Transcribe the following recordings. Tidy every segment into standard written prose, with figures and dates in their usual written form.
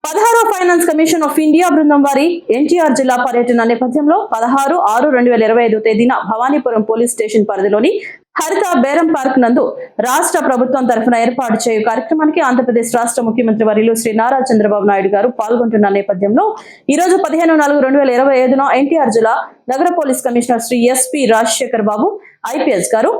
16వ finance commission of India బృందం వారి ఎన్టీఆర్ జిల్లా పర్యటన నేపథ్యంలో 16/6/2025 తేదీన భవానీపురం పోలీస్ స్టేషన్ పరిధిలోని హరిత బేరం పార్క్ నందు రాష్ట్ర ప్రభుత్వం తరఫున ఏర్పాటు చేయు కార్యక్రమానికి ఆంధ్రప్రదేశ్ రాష్ట్ర ముఖ్యమంత్రి వర్యులు శ్రీ నారా చంద్రబాబు నాయుడు గారు పాల్గొంటున్న నేపథ్యంలో ఈ రోజు 15/4/2025 ఎన్టీఆర్ జిల్లా నగర police commissioner Shri SP Rajasekhar Babu IPS గారు,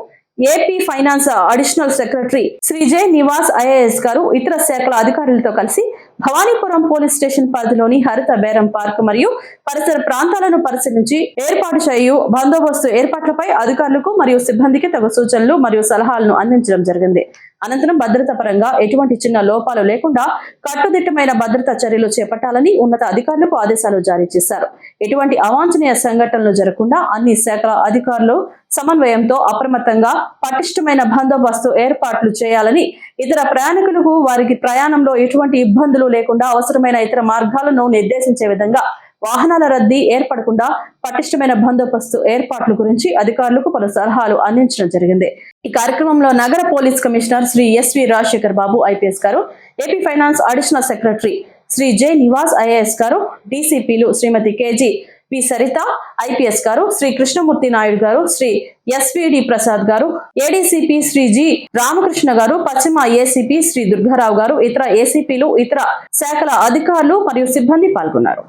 AP finance additional secretary Shri J Nivas IAS గారు ఇతర శాఖల అధికారులతో కలిసి భవానీపురం పోలీస్ స్టేషన్ పరిధిలోని హరిత బేరం పార్క్ మరియు పరిసర ప్రాంతాలను పరిశీలించి ఏర్పాటు చేయు బందోబస్తు ఏర్పాట్లపై అధికారులకు మరియు సిబ్బందికి తగు సూచనలు మరియు సలహాలను అందించడం జరిగింది. అనంతరం భద్రత పరంగా ఎటువంటి చిన్న లోపాలు లేకుండా కట్టుదిట్టమైన భద్రతా చర్యలు చేపట్టాలని ఉన్నత అధికారులకు ఆదేశాలు జారీ చేశారు. ఎటువంటి అవాంఛనీయ సంఘటనలు జరగకుండా అన్ని శాఖల అధికారులు సమన్వయంతో అప్రమత్తంగా పటిష్టమైన బందోబస్తు ఏర్పాట్లు చేయాలని, ఇతర ప్రయాణికులకు వారికి ప్రయాణంలో ఎటువంటి ఇబ్బందులు లేకుండా అవసరమైన ఇతర మార్గాలను నిర్దేశించే విధంగా వాహనాల రద్దీ ఏర్పడకుండా పటిష్టమైన బందోబస్తు ఏర్పాట్ల గురించి అధికారులకు పలు సలహాలు అందించడం జరిగింది. ఈ కార్యక్రమంలో నగర police commissioner Shri SV Rajasekhar Babu IPS గారు, AP finance additional secretary Shri J Nivas IAS గారు, డీసీపీలు Shrimati KG P Saritha IPS గారు, శ్రీ కృష్ణమూర్తి నాయుడు గారు, శ్రీ ఎస్విడి ప్రసాద్ గారు, ఏడీసీపీ శ్రీ జి రామకృష్ణ గారు, పశ్చిమ ఏసీపీ శ్రీ దుర్గారావు గారు, ఇతర ఏసీపీలు, ఇతర శాఖల అధికారులు మరియు సిబ్బంది పాల్గొన్నారు.